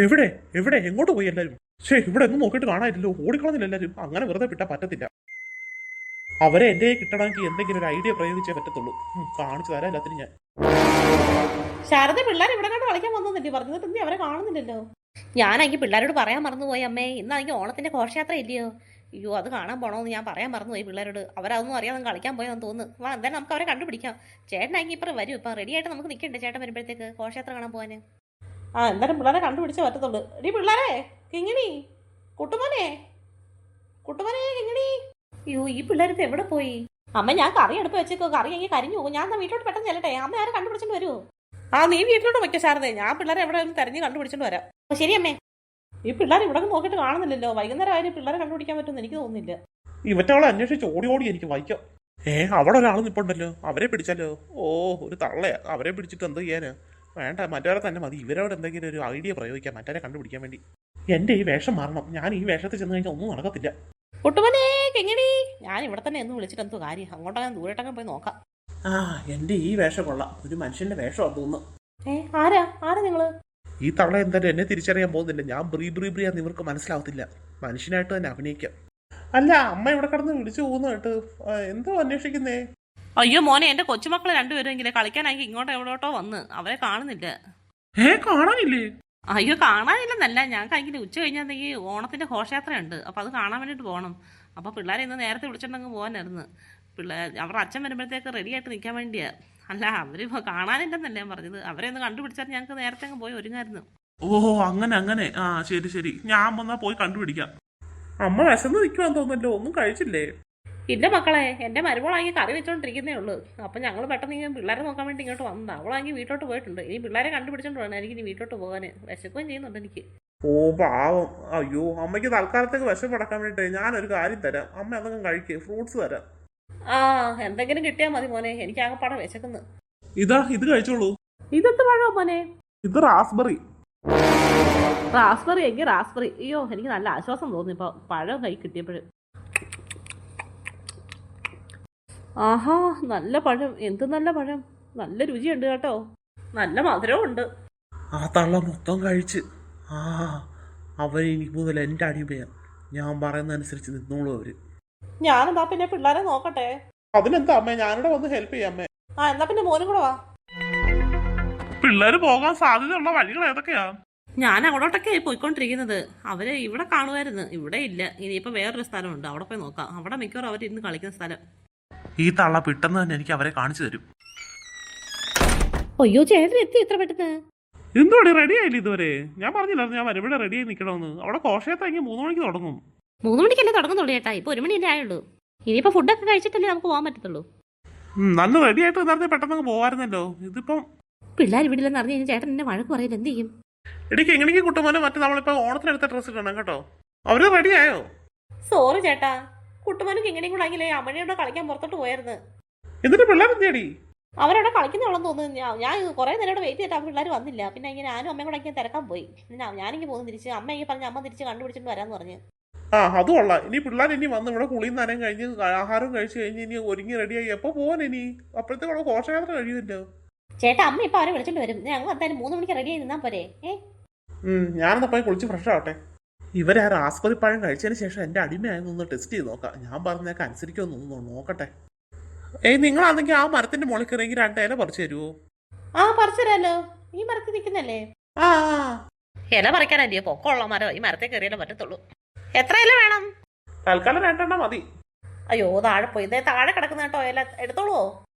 എവിടെ എവിടെ എങ്ങോട്ട് പോയി എല്ലാരും? ഇവിടെ ഒന്നും നോക്കിയിട്ട് കാണാനില്ലല്ലോ. ഓടിക്കളഞ്ഞില്ല എല്ലാരും. അങ്ങനെ വെറുതെ വിട്ടാ പറ്റത്തില്ല. അവരെ എന്റെ കിട്ടണമെങ്കിൽ എന്തെങ്കിലും ഒരു ഐഡിയ പ്രയോഗിച്ചേ പറ്റത്തുള്ളൂ. കാണിച്ചു തരാം എല്ലാത്തിനും ഞാൻ. ശാരദ പിള്ളേർ ഇവിടെ കണ്ട് കളിക്കാൻ വന്നതല്ലേ പറഞ്ഞത്? നീ അവരെ കാണുന്നില്ലല്ലോ. ഞാനെങ്കിൽ പിള്ളേരോട് പറയാൻ മറന്നുപോയി അമ്മേ. ഇന്നാണെങ്കിൽ ഓണത്തിന്റെ ഘോഷയാത്ര ഇല്ലയോ? അയ്യോ, അത് കാണാൻ പോണോന്ന് ഞാൻ പറയാൻ മറന്നുപോയി പിള്ളേരോട്. അവരതൊന്നും അറിയാതെ കളിക്കാൻ പോയെന്ന് തോന്നുന്നു. എന്തായാലും നമുക്ക് അവരെ കണ്ടുപിടിക്കാം. ചേട്ടനാണെങ്കിൽ ഇപ്പം വരും. ഇപ്പം റെഡി ആയിട്ട് നമുക്ക് നിൽക്കണ്ടേ ചേട്ടൻ വരുമ്പോഴത്തേക്ക് ഘോഷയാത്ര കാണാൻ പോകാൻ? എന്തായാലും പിള്ളേരെ കണ്ടുപിടിച്ചേ പറ്റത്തുള്ളൂ. എടി പിള്ളേരെ, കിങ്ങിണി, കുട്ടുമോനെ, കുട്ടുമോനെ, കിങ്ങിണി. അയ്യോ, ഈ പിള്ളേരിപ്പോ എവിടെ പോയി? അമ്മ, ഞാൻ കറി എടുപ്പ് വെച്ചേക്കോ. കറി എങ്കിൽ കരിഞ്ഞു പോകും. ഞാൻ വീട്ടിലോട്ട് പെട്ടെന്ന് ചെല്ലട്ടെ. അമ്മ ആരെ കണ്ടുപിടിച്ചിട്ട് വരുമോ? നീ വീട്ടിലോട്ട് വയ്ക്കോ ശാരദേ. ഞാൻ പിള്ളേരെ എവിടെ ഒന്ന് തെരഞ്ഞ് കണ്ടുപിടിച്ചിട്ട് വരാം. ശരി അമ്മേ. ഈ പിള്ളേർ ഇവിടെ നോക്കിയിട്ട് കാണുന്നില്ലല്ലോ. വൈകുന്നേരം ആയാലും പിള്ളേരെ കണ്ടുപിടിക്കാൻ പറ്റുമെന്ന് എനിക്ക് തോന്നുന്നില്ല. ഇവറ്റകളെ അന്വേഷിച്ച് ഓടി ഓടി എനിക്ക് വായിക്കാം. അവിടെ ഒരാൾ നിപ്പുണ്ടല്ലോ. അവരെ പിടിച്ചാലോ? ഒരു തള്ളയാ. അവരെ പിടിച്ചിട്ട് എന്ത് ചെയ്യാനാ? വേണ്ട, മറ്റവരെ തന്നെ മതി. ഇവരോട് എന്തെങ്കിലും ഒരു ഐഡിയ പ്രയോഗിക്കാം മറ്റവരെ കണ്ടുപിടിക്കാൻ വേണ്ടി. എന്റെ ഈ വേഷം മാറണം. ഞാൻ ഈ വേഷത്തിൽ ചെന്ന് കഴിഞ്ഞാൽ ഒന്നും നടക്കത്തില്ല. കുട്ടുമനെ, കെങ്ങിണി, ഞാൻ ഇവിടെ തന്നെ എന്ന് വിളിച്ചിട്ട് എന്തോ കാര്യം. അങ്ങോട്ടങ്ങനെ ദൂരട്ടങ്ങ് പോയി നോക്കാം. എന്റെ ഈ വേഷം കൊള്ളാം. ഒരു മനുഷ്യന്റെ വേഷം തോന്നുന്നു. ആരാ നിങ്ങള്? ഈ തള്ള എന്തായാലും എന്നെ തിരിച്ചറിയാൻ പോകുന്നില്ല. ഞാൻ ബ്രീ ഇവർക്ക് മനസ്സിലാവത്തില്ല. മനുഷ്യനായിട്ട് തന്നെ അഭിനയിക്കാം. അല്ല, അമ്മ ഇവിടെ കിടന്ന് വിളിച്ചു പോകുന്നതായിട്ട് എന്തോ അന്വേഷിക്കുന്നേ? അയ്യോ മോനെ, എന്റെ കൊച്ചുമക്കളെ രണ്ടുപേരെങ്കിലും കളിക്കാനാണെങ്കിൽ ഇങ്ങോട്ടോ എവിടോട്ടോ വന്ന് അവരെ കാണുന്നില്ല. കാണാനില്ലേ? അയ്യോ, കാണാനില്ലെന്നല്ല, ഞാൻ കഴിഞ്ഞ ഉച്ച കഴിഞ്ഞാൽ ഈ ഓണത്തിന്റെ ഘോഷയാത്രയുണ്ട്. അപ്പൊ അത് കാണാൻ വേണ്ടിട്ട് പോകണം. അപ്പൊ പിള്ളേരെ ഇന്ന് നേരത്തെ വിളിച്ചിട്ടുണ്ടെങ്കിൽ പോകാനായിരുന്നു. അവരുടെ അച്ഛൻ വരുമ്പോഴത്തേക്ക് റെഡി ആയിട്ട് നിൽക്കാൻ വേണ്ടിയാ. അല്ല, അവര് കാണാനില്ലെന്നല്ല ഞാൻ പറഞ്ഞത്. അവരെ ഒന്ന് കണ്ടുപിടിച്ചാൽ ഞങ്ങൾക്ക് നേരത്തെ അങ്ങ് പോയി ഒരുങ്ങായിരുന്നു. അങ്ങനെ. ശരി, ഞാൻ വന്നാ പോയി കണ്ടുപിടിക്കാം. അമ്മ വിശന്ന് നിൽക്കുവാൻ തോന്നല്ലോ. ഒന്നും കഴിച്ചില്ലേ? ഇല്ല മക്കളെ, എന്റെ മരുമോളാണെങ്കിൽ കറി വെച്ചോണ്ടിരിക്കുന്നേ ഉള്ളൂ. അപ്പൊ ഞങ്ങൾ പെട്ടെന്ന് ഇങ്ങനെ പിള്ളേരെ നോക്കാൻ വേണ്ടി ഇങ്ങോട്ട് വന്നതാ. അവളാണെങ്കിൽ വീട്ടോട്ട് പോയിട്ടുണ്ട്. ഇനി പിള്ളേരെ കണ്ടുപിടിച്ചോണ്ട് വേണം എനിക്ക് ഇനി വീട്ടോട്ട് പോകാൻ. വിശക്കുകയും ചെയ്യുന്നുണ്ട് എനിക്ക്. പാവം. അയ്യോ, അമ്മയ്ക്ക് തൽക്കാലത്തേക്ക് വിശപ്പ് അടക്കാൻ വേണ്ടി ഞാനൊരു കാര്യം തരാം. അമ്മ എന്തെങ്കിലും കഴിക്കേ. ഫ്രൂട്ട്സ് തരാം. എന്തെങ്കിലും കിട്ടിയാൽ മതി മോനെ. എനിക്ക് ആകെപ്പാടെ വിശക്കുന്നു. ഇത് കഴിച്ചോളൂ. ഇതെന്ത് പഴമോ മോനെ? ഇത് റാസ്ബെറി. റാസ്ബെറി എങ്കിൽ റാസ്ബെറി. അയ്യോ, എനിക്ക് നല്ല ആശ്വാസം തോന്നി ഇപ്പൊ പഴം കൈ കിട്ടിയപ്പോഴും. ആഹാ, നല്ല പഴം. എന്ത് നല്ല പഴം. നല്ല രുചിയുണ്ട് കേട്ടോ. നല്ല മധുരവും ഉണ്ട്. ആ തള്ള മൊത്തം കഴിച്ച്. അവരിനി മുതൽ എന്റെ അടിമയാ. ഞാൻ പറയുന്നതനുസരിച്ച് നിന്നോളൂ അവര്. ഞാനെന്താ പിന്നെ പിള്ളേരെ നോക്കട്ടെ? അതിനെന്താ അമ്മേ, ഞാനിവിടെ വന്ന് ഹെൽപ്പ് ചെയ്യാം അമ്മേ. എന്നാ പിന്നെ മോനും കൂടെ വാ. പിള്ളേര് പോകാൻ സാധ്യതയുള്ള വഴികൾ ഏതൊക്കെയാ? ഞാൻ അങ്ങോട്ടൊക്കെ പോയിക്കൊണ്ടിരിക്കുന്നത്. അവര് ഇവിടെ കാണുമായിരുന്നു. ഇവിടെ ഇല്ല. ഇനിയിപ്പോ വേറൊരു സ്ഥലമുണ്ട്, അവിടെ പോയി നോക്കാം. അവിടെ മിക്കവാറും അവർ ഇന്ന് കളിക്കുന്ന സ്ഥലം. ഈ തള്ള പെട്ടെന്ന് തന്നെ എനിക്ക് അവരെ കാണിച്ചു തരും. അയ്യോ, ചേട്ടൻ എത്തി ഇത്ര പെട്ടെന്ന്? എന്തോടെ റെഡി ആയില്ല ഇതുവരെ? ഞാൻ പറഞ്ഞില്ലായിരുന്നു ഞാൻ ഇവിടെ റെഡി ആയി നിൽക്കണമെന്ന്. അവിടെ കോഷയത്തെങ്കിൽ 3 മണിക്ക് തുടങ്ങും. 3 മണിക്കല്ലേ തുടങ്ങുന്നുള്ളൂ ചേട്ടാ. ഇപ്പൊ 1 മണിയല്ലേ ആയുള്ളൂ. ഇനിയിപ്പോ ഫുഡൊക്കെ കഴിച്ചിട്ടല്ലേ നമുക്ക് പോകാൻ പറ്റത്തുള്ളൂ. നല്ല റെഡി ആയിട്ട് നേരത്തെ പെട്ടെന്ന് പോവായിരുന്നല്ലോ. ഇതിപ്പം പിള്ളേർ വീട്ടിലെന്ന് അറിഞ്ഞു കഴിഞ്ഞാൽ ചേട്ടൻ എന്നെ വഴക്ക് പറയില്ല. എന്ത് ചെയ്യും? എനിക്ക് എങ്ങനെയെങ്കിലും കുട്ടുമോനെ മറ്റേ നമ്മളിപ്പോ ഓണത്തിനെടുത്ത ഡ്രസ്സ് ഇടണം കേട്ടോ. അവര് റെഡി ആയോ? സോറി ചേട്ടാ, കുട്ടുമോനും എങ്ങനെയും കൂടെ ആണെങ്കിലേ അമ്മയുടെ കളിക്കാൻ പുറത്തോട്ട് പോയായിരുന്നു. എന്നിട്ട് പിള്ളേർ എന്തിയടി? അവരവിടെ കളിക്കുന്നുള്ളെന്ന് തോന്നുന്നു. ഞാൻ കുറെ നേരം വെയിറ്റ് ചെയ്തിട്ട് ആ പിള്ളേർ വന്നില്ല. പിന്നെ ഇങ്ങനെ ഞാനും അമ്മയും കൂടെ ഇങ്ങനെ തിരക്കാൻ പോയി. ഞാനിങ്ങനെ പോകുന്നു തിരിച്ച്. അമ്മ ഈ പറഞ്ഞ അമ്മ തിരിച്ച് കണ്ടുപിടിച്ചിട്ട് വരാന്ന് പറഞ്ഞു. അത് കൊള്ളാം. ഇനി പിള്ളേർ ഇനി വന്ന് ഇവിടെ കുളിയും നനയും കഴിഞ്ഞ് ആഹാരം കഴിച്ചു കഴിഞ്ഞ് ഇനി ഒരുങ്ങി റെഡിയായി എപ്പോ പോവാൻ? ഇനി അപ്പോഴത്തേക്കും ഘോഷയാത്ര കഴിയുമല്ലോ. ചേട്ടാ, അമ്മ ഇപ്പൊ അവരെ വിളിച്ചിട്ട് വരും. ഞങ്ങൾ എന്തായാലും 3 മണിക്ക് റെഡി ആയി നിന്നാ പോരെ? ഞാനെന്നാ പോയി കുളിച്ച് ഫ്രഷ് ആവട്ടെ. ഇവരെ റാസ്ബെറി പഴം കഴിച്ചതിന് ശേഷം എന്റെ അടിമയായെന്നൊന്ന് ടെസ്റ്റ് ചെയ്ത് നോക്കാം. ഞാൻ പറഞ്ഞേക്ക് അനുസരിക്കുമെന്നൊന്ന് നോക്കട്ടെ. നിങ്ങളാണെങ്കിൽ ആ മരത്തിന്റെ മുകളിൽ കയറിയെങ്കിൽ 2 ഇല പറിച്ചു തരുമോ? പറിച്ചു തരാലോ. ഈ മരത്തിൽ നിൽക്കുന്നല്ലേ? ഇല പറിക്കാനല്ലയോ? പൊക്കമുള്ള മരം. ഈ മരത്തെ കയറിയാലേ പറ്റത്തുള്ളൂ. എത്ര ഇല വേണം? തൽക്കാലം 2 എണ്ണം മതി. അയ്യോ, താഴെ പോയി. ഇതേ താഴെ കിടക്കുന്ന കേട്ടോ. ഇല എടുത്തോളൂ.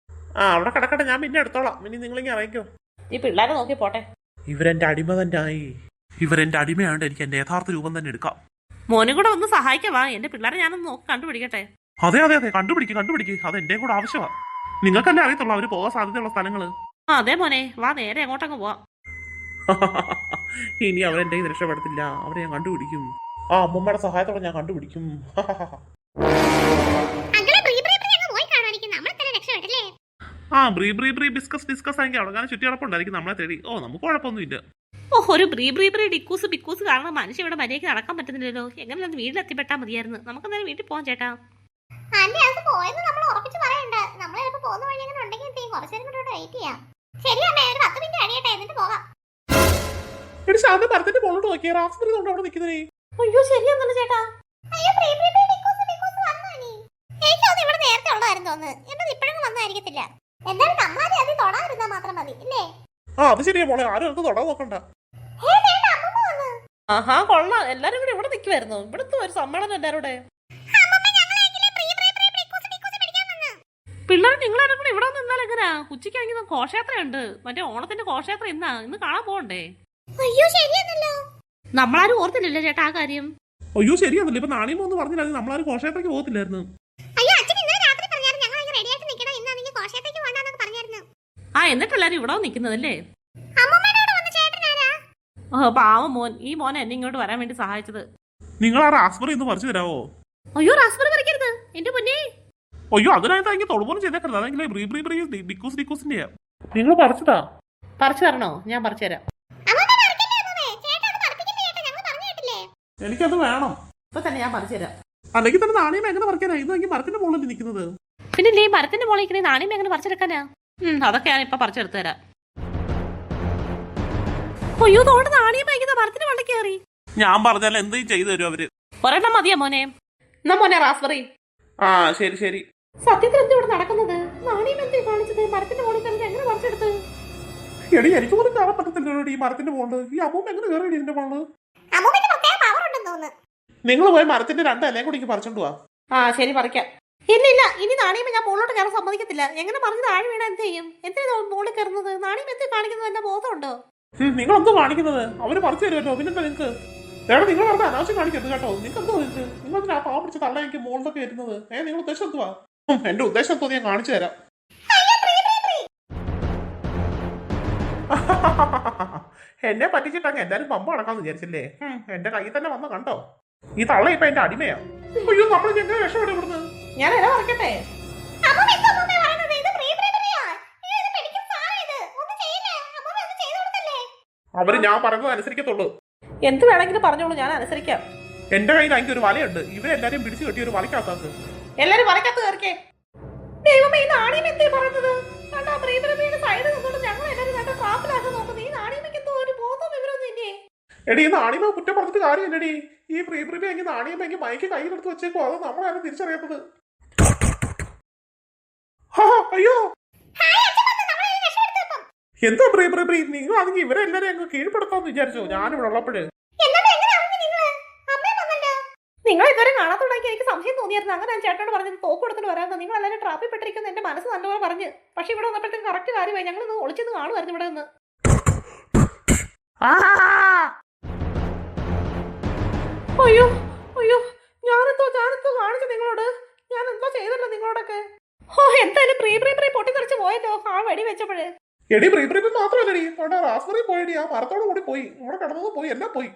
അവിടെ കിടക്കട്ടെ, ഞാൻ പിന്നെ എടുത്തോളാം. ഇനി നിങ്ങളിങ്ങനെ അറിയിക്കോ. ഈ പിള്ളേരെ നോക്കി പോട്ടെ. ഇവരെന്റെ അടിമ തന്നെ ആയി. ഇവരെന്റെ അടിമയാണ്ട് എനിക്ക് എന്റെ യഥാർത്ഥ രൂപം തന്നെ എടുക്കാം. മോനും കൂടെ ഒന്ന് സഹായിക്കവാ. എന്റെ പിള്ളേരെ ഞാനൊന്ന് നോക്കി കണ്ടുപിടിക്കട്ടെ. അതെ, കണ്ടുപിടിക്ക്. അത് എന്റെ കൂടെ ആവശ്യമാണ്. നിങ്ങൾക്കല്ലേ അറിയത്തുള്ളൂ അവര് പോകാൻ സാധ്യതയുള്ള സ്ഥലങ്ങള്. അതെ മോനെ, വാ, നേരെ എങ്ങോട്ടങ്ങ് പോവാം. ഇനി അവരെന്റെ രക്ഷപ്പെടത്തില്ല. അവരെ ഞാൻ കണ്ടുപിടിക്കും. അമ്മമ്മയുടെ സഹായത്തോടെ ഞാൻ കണ്ടുപിടിക്കും. ബ്രീ ഡിസ്കസ് ആണെങ്കിൽ അവിടെ ചുറ്റിയടപ്പുണ്ടായിരിക്കും നമ്മളെ തേടി. നമുക്ക് കുഴപ്പമൊന്നുമില്ല. ഒരു ബ്രീ ഡിക്കൂസ് കാരണം മനുഷ്യ ഇവിടെ മര്യാദയ്ക്ക് നടക്കാൻ പറ്റുന്നില്ലല്ലോ. എങ്ങനെ വീട്ടിലെത്തിപ്പെട്ടാൽ മതിയായിരുന്നു. നമുക്ക് എന്തായാലും വീട്ടിൽ പോകാം ചേട്ടാ. എടി ശാന്ത മരത്തിന്റെ മുകളിലോട്ട് നോക്കിയ റാസ്ബെറി കൊണ്ട് അവിടെ നിൽക്കുന്നേ. അയ്യോ ശരിയാന്നല്ലോ ചേട്ടാ. അയ്യോ ഡിക്കോസ് വന്നോ നീ? എനിക്ക് തോന്നുന്നു ഇവിടെ നേരത്തെ ഉള്ളതായിരുന്നു തോന്നുന്നു. എന്നത് ഇപ്പോഴും വന്നായിരിക്കത്തില്ല. എന്തായാലും നമ്മളാരും അത് തൊടാതിരുന്നാൽ മാത്രം മതി ഇല്ലേ? ആ അത് ശരിയാ മോളെ, ആരും എടുത്ത് തൊടാൻ നോക്കണ്ട. അമ്മമ്മ വന്നു. ആഹാ കൊള്ളാം, എല്ലാരും കൂടി ഇവിടെ നിൽക്കുമായിരുന്നു. ഇവിടുത്തെ ഒരു സമ്മേളനം എല്ലാവരുടെ. പിള്ളേർ നിങ്ങളാരും കൂടി ഇവിടെ നിന്നാൽ എങ്ങനെയാ? ഉച്ചയ്ക്കാണെങ്കിൽ ഘോഷയാത്രയുണ്ട്, മറ്റേ ഓണത്തിന്റെ ഘോഷയാത്ര ഇന്ന് കാണാൻ പോകണ്ടേ? അയ്യോ ശരിയാണല്ലോ. നമ്മളാരും ഓർത്തില്ലല്ലോ ചേട്ടാ ആ കാര്യം. അയ്യോ ശരിയാണല്ലോ, ഇപ്പൊ നാണിയമ്മ ഒന്ന് പറഞ്ഞില്ല നമ്മളാരും ഘോഷയാത്രയ്ക്ക് പോകത്തില്ലായിരുന്നു. അയ്യോ അച്ഛൻ ഇന്നലെ രാത്രി പറഞ്ഞായിരുന്നു ഞങ്ങൾ റെഡി ആയിട്ട് നിൽക്കണം, ഇന്നാണെങ്കിൽ ഘോഷയാത്രയ്ക്ക് പോകണ്ടെന്നൊക്കെ പറഞ്ഞായിരുന്നു. ആ എന്നിട്ട് എല്ലാരും ഇവിടെ നിൽക്കുന്നതല്ലേ? അമ്മമ്മയുടെ കൂടെ വന്ന ചേട്ടനാരാ? പാവം മോൻ, ഈ മോൻ എന്നെ ഇങ്ങോട്ട് വരാൻ വേണ്ടി സഹായിച്ചത്. നിങ്ങൾ ആ റാസ്ബെറി ഒന്ന് പറിച്ചു തരാവോ? അയ്യോ റാസ്ബെറി പറിക്കരുത് എന്റെ മുന്നേ. അയ്യോ അതിനായിട്ട് എനിക്ക് തൊടുപോലും ചെയ്തേക്കരുത്, അതെങ്കിലും ഡിക്കൂസിന്റെ നിങ്ങൾ പറിച്ചതാ. പറിച്ചു തരണോ? ഞാൻ പറിച്ചു തരാം. എനിക്കത് വേണം. ഇപ്പൊ തന്നെ ഞാൻ പറിച്ചു തരാം. അല്ലെങ്കിൽ തന്നെ നാണയം എങ്ങനെ പറിക്കാനാ? ഇതെങ്കിൽ മരത്തിന്റെ മുകളിൽ നിൽക്കുന്നത്. പിന്നെ ഈ മരത്തിന്റെ മുകളിൽ ഇരിക്കുന്ന നാണയം എങ്ങനെ പറിച്ചെടുക്കാനാ? അതൊക്കെ ഞാൻ ഇപ്പൊ പറിച്ചെടുത്തു തരാം. അയ്യോ തോണ്ട് നാണയം വൈകുന്ന മരത്തിന്റെ മുകളിൽ കയറി. ഞാൻ പറഞ്ഞാൽ എന്ത് ചെയ്തു തരും അവര്? ഒരെണ്ണം മതിയാ മോനെ. എന്നാ മോനെ റാസ്ബെറി. ആ ശരി ശരി. സത്യത്തിൽ എന്ത് ഇവിടെ നടക്കുന്നത്? നാണയം എന്തേ കാണിച്ചത്? മരത്തിന്റെ മുകളിൽ കയറി എങ്ങനെ പറിച്ചെടുത്ത്? എടി എനിക്ക് പോലും കാണാൻ പറ്റത്തില്ലല്ലോ ഈ മരത്തിന്റെ മുകളിൽ. ഈ അമ്മൂമ്മ എങ്ങനെ കയറി ഇതിന്റെ മുകളിൽ? അമ്മമ്മയ്ക്ക് പ്രത്യേക പവർ ഉണ്ടെന്ന് തോന്നുന്നു. നിങ്ങൾ പോയി മരത്തിന്റെ രണ്ട് ഇലയും കൂടി പറിച്ചോണ്ട് പോവാ. ആ ശരി പറിക്കാം. ഇല്ല ഇനി നാണയം ഞാൻ മുകളിലോട്ട് കയറാൻ സമ്മതിക്കത്തില്ല. എങ്ങനെ പറഞ്ഞു താഴെ വീണ എന്ത് ചെയ്യും? എന്തിനാ മുകളിൽ കയറുന്നത്? നാണയം എന്തേ കാണിക്കുന്നത്? എന്റെ ബോധമുണ്ടോ? നിങ്ങൾ എന്തോ കാണിക്കുന്നത്? അവര് പറിച്ചു തരുമല്ലോ, പിന്നെന്താ നിങ്ങക്ക്? എവിടെ നിങ്ങൾ വെറുതെ അനാവശ്യം കാണിക്കരുത് കേട്ടോ. നിങ്ങൾക്ക് എന്തോ നിങ്ങൾ ആ പാവം പിടിച്ച തള്ള എനിക്ക് മുകളിലൊക്കെ വരുന്നത്. നിങ്ങൾ ഉദ്ദേശം എന്തുവാ? എന്റെ ഉദ്ദേശം എന്തോ ഞാൻ കാണിച്ചു തരാം. എന്നെ പറ്റിച്ചിട്ടങ്ങ് എന്തായാലും പമ്പ് അടക്കാന്ന് വിചാരിച്ചില്ലേ? എന്റെ കയ്യിൽ തന്നെ വന്ന കണ്ടോ? ഈ തള്ള ഇപ്പൊ എന്റെ അടിമയാ. അയ്യോ നമ്മൾ എങ്ങനെ രക്ഷപ്പെടും ഇവിടുന്ന്? ഞാൻ ഇല പറിക്കട്ടെ? അവര് ഞാൻ പറയുന്നത് അനുസരിക്കത്തുള്ളൂ. എന്ത് വേണമെങ്കിലും പറഞ്ഞോളൂ, ഞാൻ അനുസരിക്കാം. എന്റെ കയ്യിൽ എനിക്ക് ഒരു വലയുണ്ട്. ഇവരെല്ലാരും പിടിച്ചു കെട്ടിയ ഒരു വലക്കകത്താക്ക്. എല്ലാരും വലക്കകത്ത് കയറിക്കേ. ദൈവമേ ഈ നാണയം എന്തേ പറയുന്നത്? കണ്ടാ പ്രീപ്രമീയുടെ സൈഡ് നിന്നോണ്ട് ഞങ്ങൾ എല്ലാരും കണ്ട ട്രാപ്പിലാക്കാൻ നോക്കുന്നത്. ഈ നാണയമൊക്കെ എന്തോ ഒരു ബോധം വിവരമൊന്നും ഇല്ലേ? എടി ഈ നാണിയമ കുറ്റം പറഞ്ഞിട്ട് കാര്യമില്ലടി. ഈ പ്രീപ്രമി എങ്കിൽ നാണിയമെങ്കിൽ മയക്ക് കയ്യിലെടുത്ത് വെച്ചേക്കോ. അത് നമ്മളാരും തിരിച്ചറിയാത്തത്. അയ്യോ എന്താ പ്രീ നിങ്ങളാണെങ്കിൽ ഇവരെല്ലാരും അങ്ങ് കീഴ്പ്പെടുത്താന്ന് വിചാരിച്ചോ ഞാനിവിടെ ഉള്ളപ്പോഴ്? നിങ്ങൾ ഇതുവരെ കാണാത്തുണ്ടെങ്കിൽ എനിക്ക് സംശയം തോന്നിയായിരുന്നു. അങ്ങനെ ഞാൻ ചേട്ടനോട് പറഞ്ഞത് തോക്ക് കൊടുത്തിട്ട് വരാമെന്ന്. നിങ്ങൾ എല്ലാവരും ട്രാപ്പിൽ പെട്ടിരിക്കുന്ന എന്റെ മനസ്സ് നല്ലപോലെ പറഞ്ഞു. പക്ഷെ ഇവിടെ വന്നപ്പോഴത്തേക്ക് കറക്റ്റ് കാര്യമായി. ഞങ്ങൾ ഒളിച്ചെന്ന് കാണുമായിരുന്നു ഇവിടെ നിന്ന്. അയ്യോ അയ്യോ ഞാനെന്തോ കാണിച്ചു നിങ്ങളോട്? ഞാൻ എന്തോ ചെയ്തല്ലോ നിങ്ങളോടൊക്കെ? എന്തായാലും പ്രീ പൊട്ടിത്തെറിച്ച് പോയല്ലോ ആ വെടി വെച്ചപ്പോഴേ. എടി പ്രീ മാത്രമല്ലടി അവിടെ റാസ്ബെറി പോയടി. ആ മരത്തോട് കൂടി പോയി. ഇവിടെ കിടന്നത് പോയി, എല്ലാം പോയി.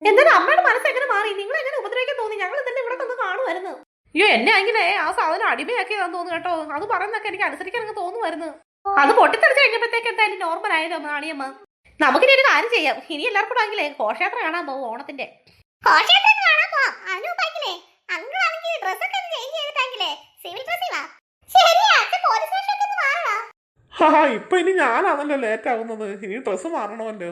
എന്തായാലും അമ്മയുടെ മനസ്സ് എങ്ങനെ മാറി? നിങ്ങൾ എങ്ങനെ ഉപദ്രവിക്കാൻ തോന്നി? ഞങ്ങൾ തന്നെ ഇവിടെ തന്നെ കാണുമായിരുന്നു. അയ്യോ എന്നെ അങ്ങനെ ആ സാധനം അടിമയാക്കിയതാന്ന് തോന്നുന്നു കേട്ടോ. അത് പറയുന്നൊക്കെ എനിക്ക് അനുസരിക്കാൻ എനിക്ക് തോന്നുമായിരുന്നു. അത് പൊട്ടിത്തെറിച്ച് കഴിഞ്ഞപ്പോഴത്തേക്ക് എന്തായാലും നോർമൽ ആയല്ലോ നാണിയമ്മ. നമുക്കിനി ഒരു കാര്യം ചെയ്യാം. ഇനി എല്ലാവർക്കും ആണെങ്കിലേ ഘോഷയാത്ര കാണാൻ പോകും ഓണത്തിന്റെ. ഇപ്പൊ ഇനി ഞാനാണല്ലോ ലേറ്റ് ആവുന്നത്. ഇനി ഡ്രസ്സ് മാറണമല്ലോ.